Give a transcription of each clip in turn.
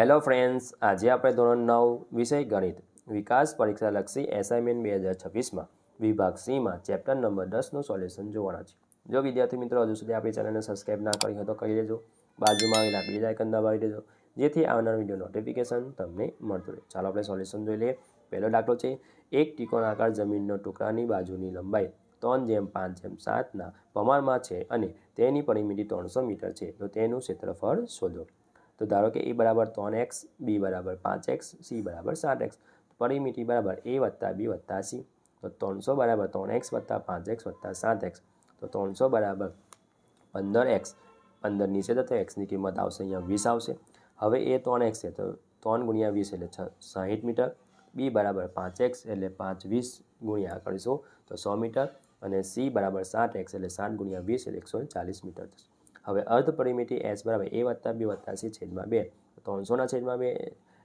Hello friends, આજે આપણે ધોરણ 9 વિષય ગણિત વિકાસ પરીક્ષાલક્ષી એસાઇનમેન્ટ 2026માં વિભાગ સીમાં ચેપ્ટર નંબર 10નું સોલ્યુશન જોવાના છે. જો વિદ્યાર્થી મિત્રો હજુ સુધી આપણી ચેનલને સબસ્ક્રાઇબ ના કરી હોય તો કરી લેજો. બાજુમાં આવેલા બેલ આઇકન દબાવી દેજો જેથી આવનાર વિડીયો નોટિફિકેશન તમને મળતું રહે. ચાલો આપણે સોલ્યુશન જોઈ લઈએ. પહેલો દાખલો છે, એક ત્રિકોણાકાર જમીનનો ટુકડાની બાજુની લંબાઈ 3:5:7ના પ્રમાણમાં છે અને તેની પરિમિતિ 300 મીટર છે, તો તેનું ક્ષેત્રફળ શોધો. તો ધારો કે a બરાબર 3x, b બરાબર 5x, c બરાબર 7x. પરિમિતિ બરાબર a વત્તા b વત્તા c. તો 300 બરાબર 3x વત્તા 5x વત્તા 7x. તો 300 બરાબર 15x. 15 નીચે જતો xની કિંમત આવશે અહીંયા 20 આવશે. હવે એ 3x છે તો 3 × 20 એટલે 60 મીટર. b બરાબર 5x એટલે 5 20 ગુણ્યા કરીશું તો 100 મીટર. અને c બરાબર 7x એટલે 7 × 20 એટલે 140 મીટર થશે. હવે અર્ધ પરિમિતિ s બરાબર a વત્તા b વત્તા c છેદમાં 2. 300ના છેદમાં 2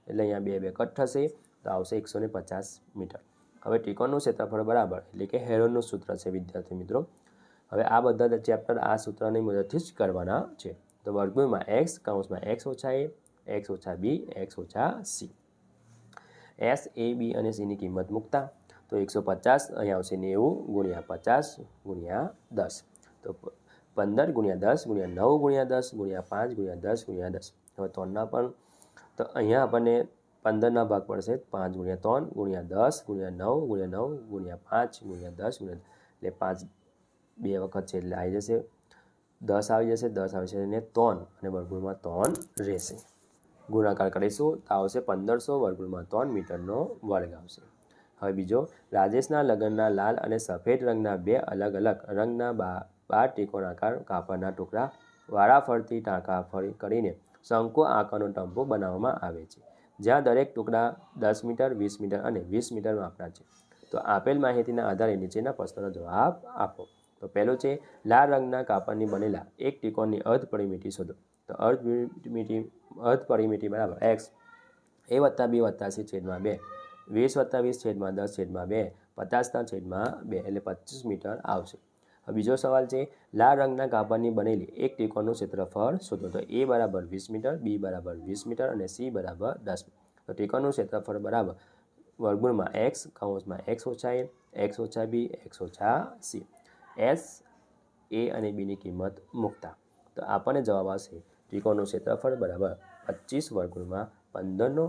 એટલે અહીંયા 2 2 કટ થશે તો આવશે 150 મીટર. હવે ત્રિકોણનું ક્ષેત્રફળ બરાબર એટલે કે હેરોનનું સૂત્ર છે વિદ્યાર્થી મિત્રો. હવે આ બધા ચેપ્ટર આ સૂત્રની મદદથી જ કરવાના છે. તો વર્ગમૂળમાં x કૌંસમાં x ઓછા a, x ઓછા b, x ઓછા c. s, a, b અને c ની કિંમત મૂકતા તો 150 અહીંયા આવશે 90 ગુણ્યા 50 ગુણ્યા 10. તો 15 × 10 × 9 × 10 × 5 × 10 × 10. હવે 3ના પણ તો અહીંયા આપણને 15ના ભાગ પડશે 5 × 3 × 10 × 9 × 9 × 5 × 10 એટલે 5 બે વખત છે એટલે આવી જશે 10 આવી જશે 10 આવી જશે અને 3 અને વર્ગમૂળમાં 3 રહેશે. ગુણાકાર કરીશું તો આવશે 1500 વર્ગમૂળમાં 3 મીટરનો વર્ગ આવશે. હવે બીજો, રાજેશના લગ્નના લાલ અને સફેદ રંગના બે અલગ અલગ રંગના 12 ત્રિકોણાકાર કાપડના ટુકડા વારાફરતી ટાંકા કરીને શંકુ આકારનો તંબુ બનાવવામાં આવે છે, જ્યાં દરેક ટુકડા 10 મીટર, 20 મીટર અને 20 મીટર માપના છે. તો આપેલ માહિતીના આધારે નીચેના પ્રશ્નનો જવાબ આપો. તો પહેલું છે, લાલ રંગના કાપડની બનેલા એક ત્રિકોણની અર્ધ પરિમિતિ શોધો. તો અર્ધ પરિમિતિ બરાબર x a વત્તા b વત્તા c છેદમાં 2, 20 વત્તા 20 છેદમાં 10 છેદમાં 2, 50ના છેદમાં 2 એટલે 25 મીટર આવશે. હવે બીજો સવાલ છે, લાલ રંગના કાપડની બનેલી એક ત્રિકોણનું ક્ષેત્રફળ શોધો. તો a બરાબર 20 મીટર, b બરાબર 20 મીટર અને c બરાબર 10 મીટર. તો ત્રિકોણનું ક્ષેત્રફળ બરાબર વર્ગમૂળમાં x કૌંસમાં x ઓછા a, x ઓછા b, x ઓછા c. s, a અને b ની કિંમત મૂકતા તો આપણને જવાબ આવશે ત્રિકોણનું ક્ષેત્રફળ બરાબર 25 વર્ગમૂળમાં 15નો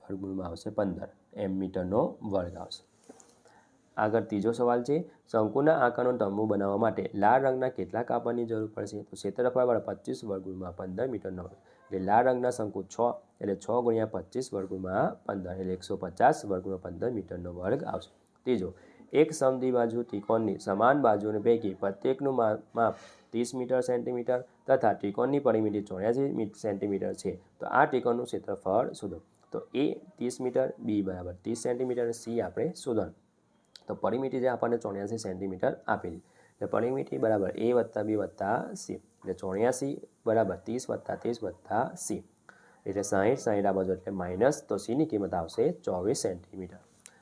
વર્ગમૂળમાં આવશે 15 એમ મીટરનો વર્ગ આવશે. આગળ ત્રીજો સવાલ છે, શંકુના આકારનો તંબુ બનાવવા માટે લાલ રંગના કેટલા કાપડની જરૂર પડશે. તો ક્ષેત્રફળ બરાબર 25 વર્ગમૂળમાં 15 મીટરનો વર્ગ એટલે લાલ રંગના શંકુ 6 એટલે 6 × 25 વર્ગમૂળમાં 15 એટલે 150 વર્ગમૂળમાં 15 મીટરનો વર્ગ આવશે. ત્રીજો, એક સમદ્વિબાજુ ત્રિકોણની સમાન બાજુઓની પૈકી પ્રત્યેકનું માપ 30 મીટર સેન્ટીમીટર તથા ત્રિકોણની પરિમિતિ 84 સેન્ટીમીટર છે, તો આ ત્રિકોણનું ક્ષેત્રફળ શોધો. તો a 30 મીટર, b બરાબર 30 સેન્ટીમીટર અને c આપણે શોધવાનું. તો પરિમિતિ જે આપણને 84 સેન્ટીમીટર આપેલી એટલે પરિમિતિ બરાબર a વત્તા b વત્તા c એટલે 84 બરાબર 30 વત્તા 30 વત્તા c એટલે 60 60 આ બાજુ એટલે માઇનસ, તો c ની કિંમત આવશે 24 સેન્ટીમીટર.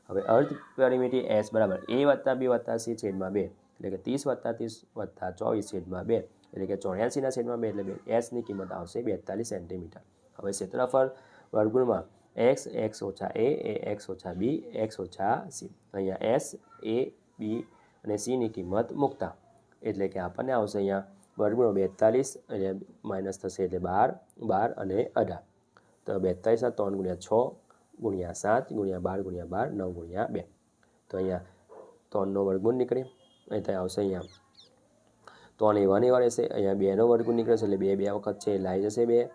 હવે અર્ધ પરિમિતિ s બરાબર a વત્તા b વત્તા c છેદમાં 2 એટલે કે 30 વત્તા 30 વત્તા 24 છેદમાં 2 એટલે કે 84ના છેદમાં 2 એટલે s ની કિંમત આવશે 42 સેન્ટીમીટર. હવે ક્ષેત્રફળ વર્ગમૂળમાં x, x ઓછા a, x ઓછા b, x ઓછા c. અહીંયા s, a, b અને c ની કિંમત મૂકતા એટલે કે આપણને આવશે અહીંયા વર્ગમૂળ 42 એટલે માઇનસ થશે એટલે 12 12 અને 18. તો 42ના 3 × 6 × 7 × 12 × 12 9 × 2. તો અહીંયા 3નો વર્ગમૂળ નીકળે એટલે આવશે અહીંયા 3 એવા ને એવા રહેશે. અહીંયા 2નો વર્ગમૂળ નીકળશે એટલે 2 2 વખત છે એટલે આવી જશે 2,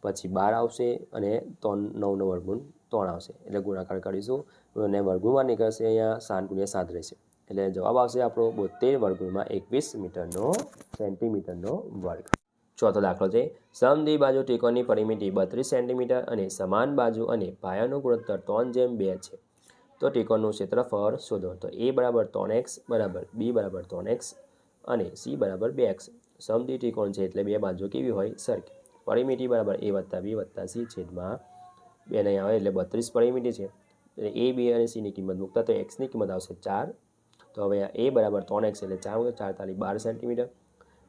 પછી 12 આવશે અને 9નો વર્ગમૂળ 3 આવશે એટલે ગુણાકાર કરીશું અને વર્ગમૂળમાં નીકળશે અહીંયા 7 × 7 રહેશે એટલે જવાબ આવશે આપણો 72 વર્ગમૂળમાં 21 મીટરનો સેન્ટીમીટરનો વર્ગ. ચોથો દાખલો છે, સમદ્વિબાજુ ત્રિકોણની પરિમિતિ 32 સેન્ટીમીટર અને સમાન બાજુ અને પાયાનો ગુણોત્તર 3:2 છે, તો ત્રિકોણનું ક્ષેત્રફળ શોધો. તો a બરાબર 3x બરાબર b બરાબર 3x અને c બરાબર 2x. સમદ્વિ ત્રિકોણ છે એટલે બે બાજુ કેવી હોય સરખી. પરિમિતિ બરાબર a વત્તા b વત્તા c છેદમાં 2 નહીં આવે એટલે 32 પરિમિતિ છે એટલે a, b અને c ની કિંમત મૂકતા તો x ની કિંમત આવશે 4. તો હવે a બરાબર 3x એટલે 4 × 4 = 12 સેન્ટીમીટર,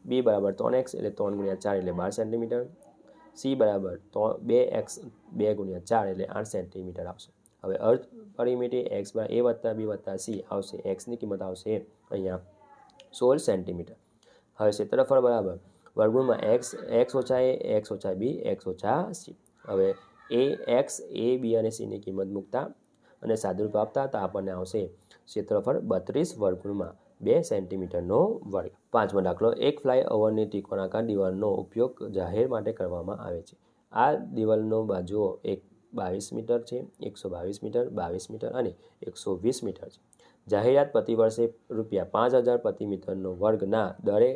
b બરાબર 3x એટલે 3 × 4 એટલે 12 સેન્ટીમીટર, સી બરાબર 2x 2 × 4 એટલે 8 સેન્ટીમીટર આવશે. હવે અર્ધ પરિમિતિ x = a + b + c આવશે. xની કિંમત આવશે અહીંયા 16 સેન્ટીમીટર. હવે ક્ષેત્રફળ બરાબર વર્ગમૂળમાં x ઓછા a x ઓછા b x ઓછા c. હવે x a b અને c ની કિંમત મૂકતા અને સાદુરૂપ આપતા તો આપણને આવશે ક્ષેત્રફળ 32 વર્ગમૂળમાં 2 સેન્ટીમીટરનો વર્ગ. 5મો દાખલો, એક ફ્લાયઓવરની ત્રિકોણાકાર દિવાલનો ઉપયોગ જાહેર માટે કરવામાં આવે છે. આ દિવાલનો બાજુઓ 22 મીટર છે, 122 મીટર, 22 મીટર અને 120 મીટર છે. જાહેરાત પ્રતિ વર્ષે ₹5000 પ્રતિ મીટરનો વર્ગના દરે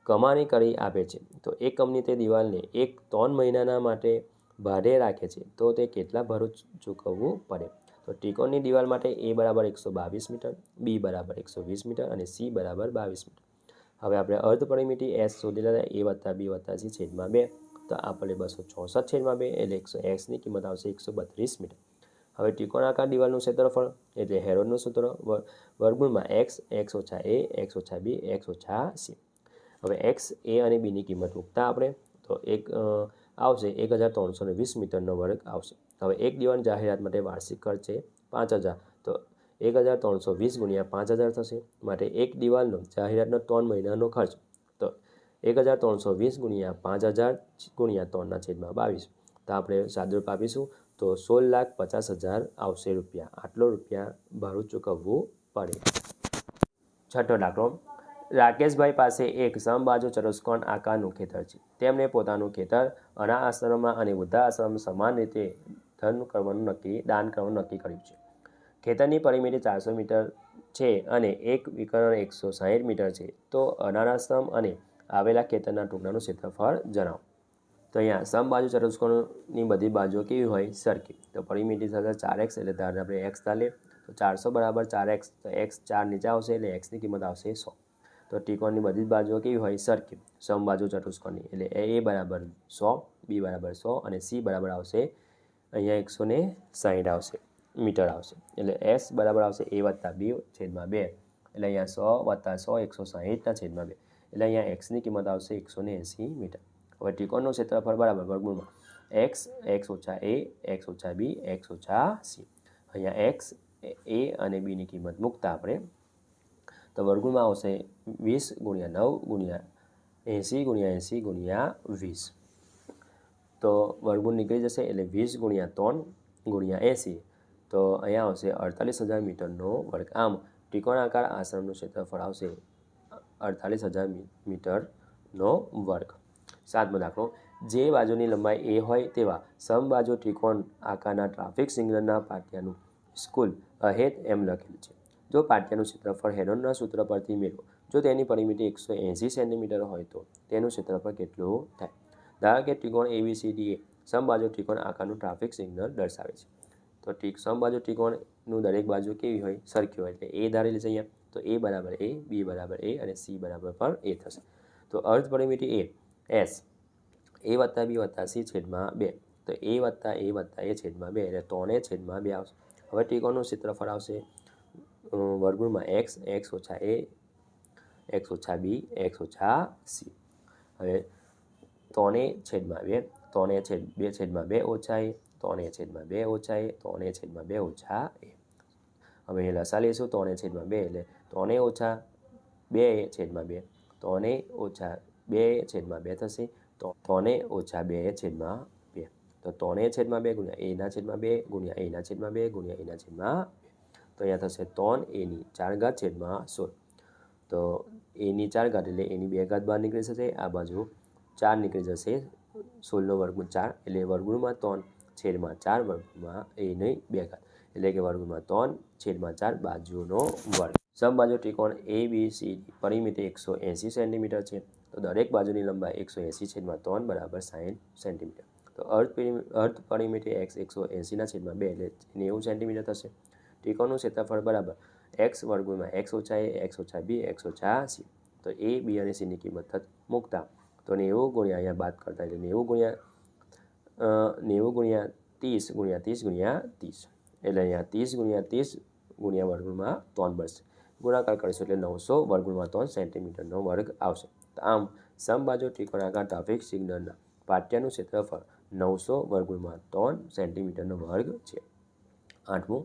કમાણી કરી આપે છે. તો એક કંપની તે દિવાલને 3 મહિનાના માટે ભાડે રાખે છે તો તે કેટલા ભાડું ચૂકવવું પડે? તો ત્રિકોણની દિવાલ માટે a બરાબર 122 મીટર, b બરાબર 120 મીટર અને c બરાબર 22 મીટર. હવે આપણે અર્ધ પરિમિતિ s શોધી લેતા a + b + c છેદમાં 2. તો આપણે 264 છેદમાં 2 એટલે xની કિંમત આવશે 132 મીટર. હવે ત્રિકોણાકાર દિવાલનું ક્ષેત્રફળ એટલે હેરોનનું સૂત્ર વર્ગમૂળમાં x ઓછા a x ઓછા b x ઓછા c. હવે x a અને b ની કિંમત મૂકતા આપણે તો આવશે 1320 મીટરનો વર્ગ આવશે. હવે એક દિવાલ જાહેરાત માટે વાર્ષિક ખર્ચ છે 5000 તો 1320 × 5000 થશે. માટે એક દિવાલનો જાહેરાતનો 3 મહિનાનો ખર્ચ તો 1320 × 5000 × 3/22. તો આપણે સાદુરૂપ આપીશું તો 16,50,000 આવશે રૂપિયા. આટલો રૂપિયા ભાડું ચૂકવવું પડે. 6થો દાખલો, રાકેશભાઈ પાસે એક સમબાજુ ચતુષ્કોણ આકારનું ખેતર છે. તેમણે પોતાનું ખેતર અનાથ આશ્રમમાં અને વૃદ્ધાશ્રમમાં સમાન રીતે દાન કરવાનું નક્કી કર્યું છે. ખેતરની પરિમિતિ 400 મીટર છે અને એક વિકર્ણ 160 મીટર છે. તો અનાથ આશ્રમ અને આવેલા ખેતરના ટુકડાનું ક્ષેત્રફળ જણાવો. તો અહીંયા સમબાજુ ચતુષ્કોણની બધી બાજુઓ કેવી હોય? સરખી. તો પરિમિતિ થશે 4x એટલે ધારે આપણે x ધારીએ તો 400 બરાબર 4x તો x 4 નીચે આવશે એટલે xની કિંમત આવશે 100. તો ત્રિકોણની બધી જ બાજુઓ કેવી હોય? સરખી. સમબાજુ ચતુષ્કોણની એટલે a બરાબર 100, b બરાબર 100 અને c બરાબર આવશે અહીંયા 160 આવશે મીટર આવશે. એટલે s બરાબર આવશે a + b છેદમાં 2 એટલે અહીંયા 100 + 100 160 છેદમાં 2 એટલે અહીંયા xની કિંમત આવશે 180 મીટર. હવે ત્રિકોણનું ક્ષેત્રફળ બરાબર વર્ગમૂળમાં x ઓછા a x ઓછા b x ઓછા c. અહીંયા x a અને b ની કિંમત મૂકતા આપણે તો વર્ગમૂળમાં આવશે 20 × 9 × 80 × 80 × 20. તો વર્ગમૂળ નીકળી જશે એટલે 20 × 3 × 80 તો અહીંયા આવશે 48,000 મીટરનો વર્ગ. આમ ત્રિકોણાકાર આશ્રમનું ક્ષેત્રફળ આવશે 48,000 મીટરનો વર્ગ. 7મો દાખલો, જે બાજુની લંબાઈ a હોય તેવા સમબાજુ ત્રિકોણ આકારના ટ્રાફિક સિગ્નલના પાટિયાનું સ્કૂલ અહેદ એમ લખેલું છે. જો પાટિયાનું ક્ષેત્રફળ હેરોનના સૂત્ર પરથી મેળવો. જો તેની પરિમિતિ 180 સેન્ટીમીટર હોય તો તેનું ક્ષેત્રફળ કેટલું થાય? ધારો કે ત્રિકોણ ABCD એ સમબાજુ ત્રિકોણ આકારનું ટ્રાફિક સિગ્નલ દર્શાવે છે. તો સમબાજુ ત્રિકોણનું દરેક બાજુ કેવી હોય? સરખી હોય. એટલે a ધારી લઈશું અહીંયા તો a બરાબર a, b બરાબર a અને c બરાબર પણ a થશે. તો અર્ધ પરિમિતિ s a + b + c છેદમાં 2 તો a છેદમાં 2 એટલે 3a છેદમાં 2 આવશે. હવે ત્રિકોણનું ક્ષેત્રફળ આવશે વર્ગમૂળમાં x ઓછા a x ઓછા b x ઓછા c. હવે 3a છેદમાં 2 3a છેદમાં 2 ઓછા a 3a છેદમાં 2 ઓછા a 3a છેદમાં 2 ઓછા a. હવે એ લસા લઈશું 3a છેદમાં 2 એટલે 3a ઓછા 2a છેદમાં 2 3a ઓછા 2a છેદમાં 2 થશે તો 3a ઓછા 2a છેદમાં 2 તો 3a છેદમાં 2 × a ના છેદમાં 2 × a ના છેદમાં 2 × a ના છેદમાં 2 તો અહીંયા થશે 3a² છેદમાં 16. તો a² એટલે a² બહાર નીકળી જશે. આ બાજુ 4 નીકળી જશે 16નો વર્ગમૂળ 4 એટલે વર્ગમૂળમાં 3 છેદમાં 4 વર્ગમૂળમાં a² એટલે કે વર્ગમૂળમાં 3 છેદમાં 4 બાજુનો વર્ગ. સમબાજુ ત્રિકોણ ABCD પરિમિતિ 180 સેન્ટીમીટર છે. તો દરેક બાજુની લંબાઈ 180 છેદમાં 3 બરાબર 60 સેન્ટીમીટર. તો અર્ધ પરિમિતિ x 180 છેદમાં 2 એટલે 90 સેન્ટીમીટર થશે. ત્રિકોણનું ક્ષેત્રફળ બરાબર x વર્ગમૂળમાં x ઓછા a x ઓછા b x ઓછા c. તો a b અને c ની કિંમત મૂકતા તો 90 × અહીંયા બાદ કરતા એટલે 90 × 30 × 30 × 30 એટલે અહીંયા 30 × 30 × વર્ગમૂળમાં 3 બનશે. ગુણાકાર કરીશું એટલે 900 √3 સેન્ટીમીટરનો વર્ગ આવશે. આમ સમબાજુ ત્રિકોણાકાર ટ્રાફિક સિગ્નલના પાટિયાનું ક્ષેત્રફળ 900 વર્ગમૂળમાં 3 સેન્ટીમીટરનો વર્ગ છે. 8મું,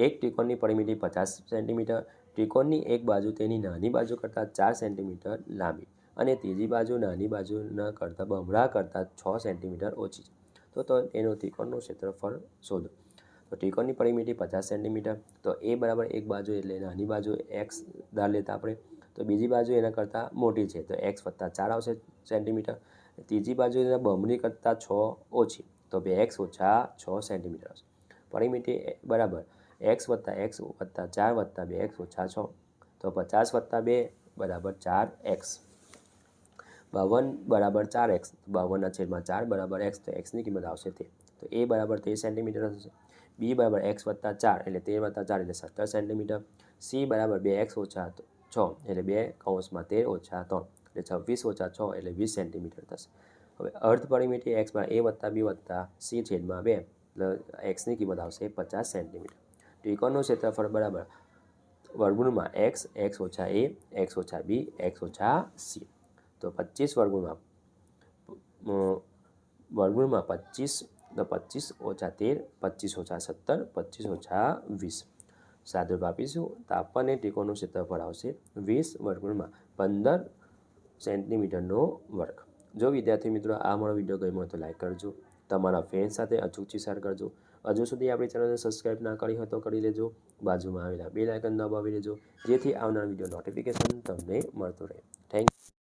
એક ત્રિકોણની પરિમિતિ 50 સેન્ટીમીટર. ત્રિકોણની એક બાજુ તેની નાની બાજુ કરતાં 4 સેન્ટીમીટર લાંબી અને ત્રીજી બાજુ નાની બાજુના કરતાં બમણા કરતાં 6 સેન્ટીમીટર ઓછી છે. તો એનું ત્રિકોણનું ક્ષેત્રફળ શોધો. તો ત્રિકોણની પરિમિતિ 50 સેન્ટીમીટર. તો એ બરાબર એક બાજુ એટલે નાની બાજુ એક્સ ધાર લેતા આપણે. તો બીજી બાજુ એના કરતાં મોટી છે તો એક્સ વત્તા 4 આવશે સેન્ટીમીટર. ત્રીજી બાજુ એના બમણી કરતાં 6 ઓછી તો 2x ઓછા 6 સેન્ટીમીટર આવશે. પરિમિતિ બરાબર એક્સ વત્તા 4 વત્તા 2x ઓછા 6 તો 50 વત્તા 2 બરાબર 4x. 52 બરાબર 4x. 52/4 બરાબર x તો xની કિંમત આવશે 13. તો એ બરાબર 13 સેન્ટીમીટર થશે. બી બરાબર x વત્તા 4 એટલે 13 વત્તા 4 એટલે 17 સેન્ટીમીટર. સી બરાબર 2x ઓછા 6 એટલે 2 ઓછા 3 એટલે 26 ઓછા 6 એટલે 20 સેન્ટીમીટર થશે. હવે અર્ધ પરિમિતિ x એ વત્તા બી વત્તા સી છેદમાં 2 એટલે xની કિંમત આવશે 50 સેન્ટીમીટર. ત્રિકોણનું ક્ષેત્રફળ બરાબર વર્ગમૂળમાં x ઓછા a x ઓછા b x ઓછા c. તો 25 વર્ગમૂળમાં 25 તો 25 ઓછા 13 25 ઓછા 17 25 ઓછા 20 સાદુરૂપ આપીશું તો આપણને ત્રિકોણનું ક્ષેત્રફળ આવશે 20 વર્ગમૂળમાં 15 સેન્ટીમીટરનો વર્ગ. જો વિદ્યાર્થી મિત્રો આ મારો વિડીયો ગમ્યો હોય તો લાઈક કરજો, તમારા ફ્રેન્ડ સાથે અચૂકથી શેર કરજો. હજુ સુધી આપણી ચેનલને સબસ્ક્રાઈબ ના કરી હોય તો કરી લેજો. બાજુમાં આવેલા બેલ આઇકન દબાવી લેજો જેથી આવનાર વિડીયો નોટિફિકેશન તમને મળતું રહે. Thank you.